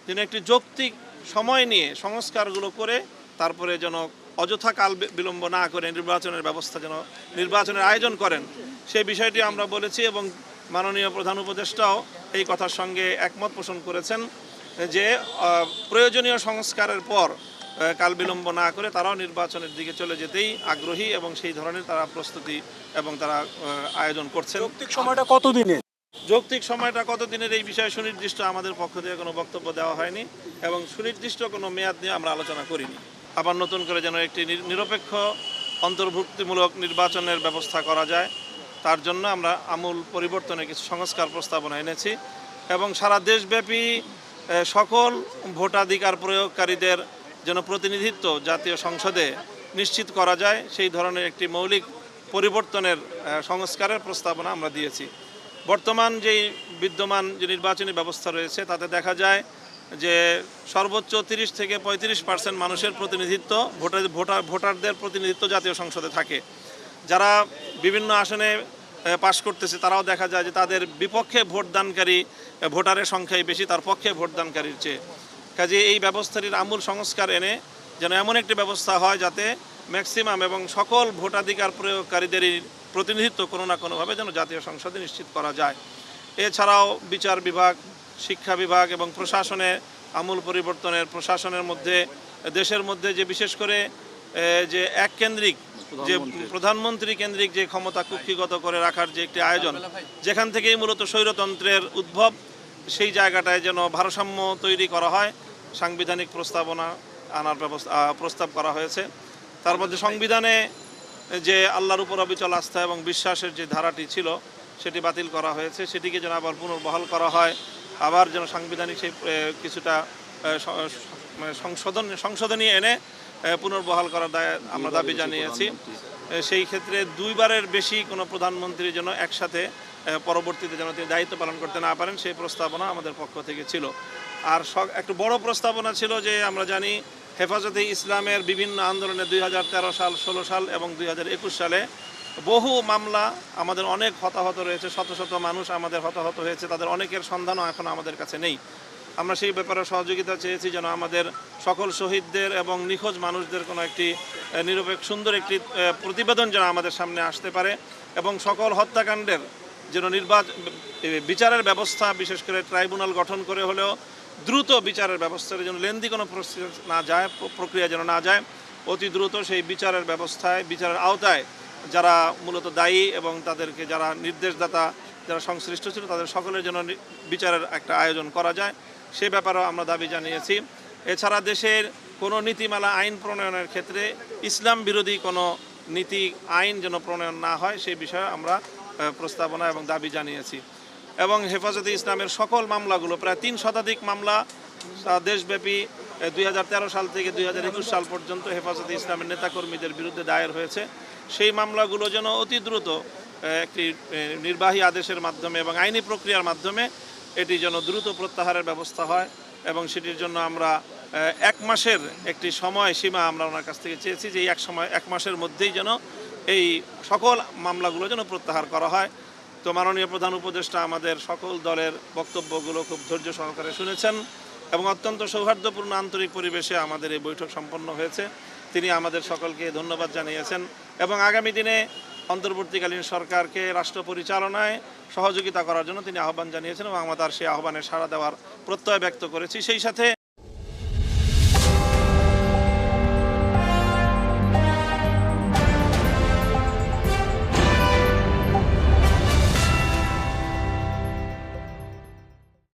যেন একটি যৌক্তিক সময় নিয়ে সংস্কারগুলো করে তারপরে যেন অযথা কাল বিলম্ব না করে নির্বাচনের ব্যবস্থা যেন নির্বাচনের আয়োজন করেন, সেই বিষয়টি আমরা বলেছি এবং মাননীয় প্রধান উপদেষ্টাও এই কথার সঙ্গে একমত পোষণ করেছেন যে প্রয়োজনীয় সংস্কারের পর কাল বিলম্ব না করে তারাও নির্বাচনের দিকে চলে যেতেই আগ্রহী এবং সেই ধরনের তারা প্রস্তুতি এবং তারা আয়োজন করছেন। যৌক্তিক সময়টা কতদিনের? যৌক্তিক সময়টা কতদিনের এই বিষয়ে সুনির্দিষ্ট আমাদের পক্ষ থেকে কোনো বক্তব্য দেওয়া হয়নি এবং সুনির্দিষ্ট কোনো মেয়াদ নিয়ে আমরা আলোচনা করিনি। আবার নতুন করে যেন একটি নিরপেক্ষ অন্তর্ভুক্তিমূলক নির্বাচনের ব্যবস্থা করা যায় তার জন্য আমরা আমূল পরিবর্তনের কিছু সংস্কার প্রস্তাবনা এনেছি এবং সারা দেশব্যাপী সকল ভোটাধিকার প্রয়োগকারীদের যেন প্রতিনিধিত্ব জাতীয় সংসদে নিশ্চিত করা যায় সেই ধরনের একটি মৌলিক পরিবর্তনের সংস্কারের প্রস্তাবনা আমরা দিয়েছি। বর্তমান যেই বিদ্যমান যে নির্বাচনী ব্যবস্থা রয়েছে তাতে দেখা যায় যে সর্বোচ্চ 30 থেকে 35% মানুষের প্রতিনিধিত্ব ভোটারদের প্রতিনিধিত্ব জাতীয় সংসদে থাকে। যারা বিভিন্ন আসনে পাশ করতেছে তারাও দেখা যায় যে তাদের বিপক্ষে ভোটদানকারী ভোটারের সংখ্যাই বেশি তার পক্ষে ভোটদানকারীর চেয়ে। কাজে এই ব্যবস্থাটির আমূল সংস্কার এনে যেন এমন একটি ব্যবস্থা হয় যাতে ম্যাক্সিমাম এবং সকল ভোটাধিকার প্রয়োগকারীদেরই প্রতিনিধিত্ব কোনো না কোনোভাবে যেন জাতীয় সংসদে নিশ্চিত করা যায়। এছাড়াও বিচার বিভাগ, শিক্ষা বিভাগ এবং প্রশাসনে আমূল পরিবর্তনের প্রশাসনের মধ্যে দেশের মধ্যে যে বিশেষ করে যে এককেন্দ্রিক যে প্রধানমন্ত্রী কেন্দ্রিক যে ক্ষমতা কুক্ষিগত করে রাখার যে একটি আয়োজন যেখান থেকেই মূলত স্বৈরতন্ত্রের উদ্ভব, সেই জায়গাটায় যেন ভারসাম্য তৈরি করা হয় সাংবিধানিক প্রস্তাবনা আনার প্রস্তাব করা হয়েছে। তার মধ্যে সংবিধানে যে আল্লাহর উপর অবিচল আস্থা এবং বিশ্বাসের যে ধারাটি ছিল সেটি বাতিল করা হয়েছে, সেটিকে যেন আবার পুনর্বহাল করা হয়, আবার যেন সাংবিধানিক সেই কিছুটা সংশোধনী এনে পুনর্বহাল করার আমরা দাবি জানিয়েছি। সেই ক্ষেত্রে দুইবারের বেশি কোনো প্রধানমন্ত্রী যেন একসাথে পরবর্তীতে যেন তিনি দায়িত্ব পালন করতে না পারেন সেই প্রস্তাবনা আমাদের পক্ষ থেকে ছিল। আর একটু বড় প্রস্তাবনা ছিল যে আমরা জানি হেফাজতে ইসলামের বিভিন্ন আন্দোলনে 2013 সাল, 16 সাল এবং 2021 সালে বহু মামলা আমাদের অনেক হতাহত রয়েছে, শত শত মানুষ আমাদের হতাহত হয়েছে, তাদের অনেকের সন্ধানও এখন আমাদের কাছে নেই। আমরা সেই ব্যাপারে সহযোগিতা চেয়েছি যেন আমাদের সকল শহীদদের এবং নিখোঁজ মানুষদের কোনো একটি নিরপেক্ষ সুন্দর একটি প্রতিবেদন যেন আমাদের সামনে আসতে পারে এবং সকল হত্যাকাণ্ডের যেন বিচারের ব্যবস্থা বিশেষ করে ট্রাইব্যুনাল গঠন করে হলেও দ্রুত বিচারের ব্যবস্থার যেন লেন্দি কোনো প্রক্রিয়া যেন না যায়, অতি দ্রুত সেই বিচারের ব্যবস্থায় বিচারের আওতায় যারা মূলত দায়ী এবং তাদেরকে যারা নির্দেশদাতা যারা সংশ্লিষ্ট ছিল তাদের সকলের জন্য বিচারের একটা আয়োজন করা যায় সে ব্যাপারেও আমরা দাবি জানিয়েছি। এছাড়া দেশের কোনো নীতিমালা আইন প্রণয়নের ক্ষেত্রে ইসলাম বিরোধী কোনো নীতি আইন যেন প্রণয়ন না হয় সেই বিষয়ে আমরা প্রস্তাবনা এবং দাবি জানিয়েছি। এবং হেফাজতে ইসলামের সকল মামলাগুলো প্রায় 3 শতাধিক মামলা দেশব্যাপী 2013 সাল থেকে 2021 সাল পর্যন্ত হেফাজতে ইসলামের নেতাকর্মীদের বিরুদ্ধে দায়ের হয়েছে, সেই মামলাগুলো যেন অতি দ্রুত একটি নির্বাহী আদেশের মাধ্যমে এবং আইনি প্রক্রিয়ার মাধ্যমে এটি যেন দ্রুত প্রত্যাহারের ব্যবস্থা হয় এবং সেটির জন্য আমরা 1 মাসের একটি সময় সীমা আমরা ওনার কাছ থেকে চেয়েছি যে এই 1 মাসের মধ্যেই যেন এই সকল মামলাগুলো যেন প্রত্যাহার করা হয়। তো মাননীয় প্রধান উপদেষ্টা আমাদের সকল দলের বক্তব্যগুলো খুব ধৈর্য সহকারে শুনেছেন এবং অত্যন্ত সৌহার্দ্যপূর্ণ আন্তরিক পরিবেশে আমাদের এই বৈঠক সম্পন্ন হয়েছে। তিনি আমাদের সকলকে ধন্যবাদ জানিয়েছেন এবং আগামী দিনে অন্তর্বর্তীকালীন সরকারকে রাষ্ট্র পরিচালনায় সহযোগিতা করার জন্য তিনি আহ্বান জানিয়েছেন এবং আমরা তার সেই আহ্বানে সাড়া দেওয়ার প্রত্যয় ব্যক্ত করেছি। সেই সাথে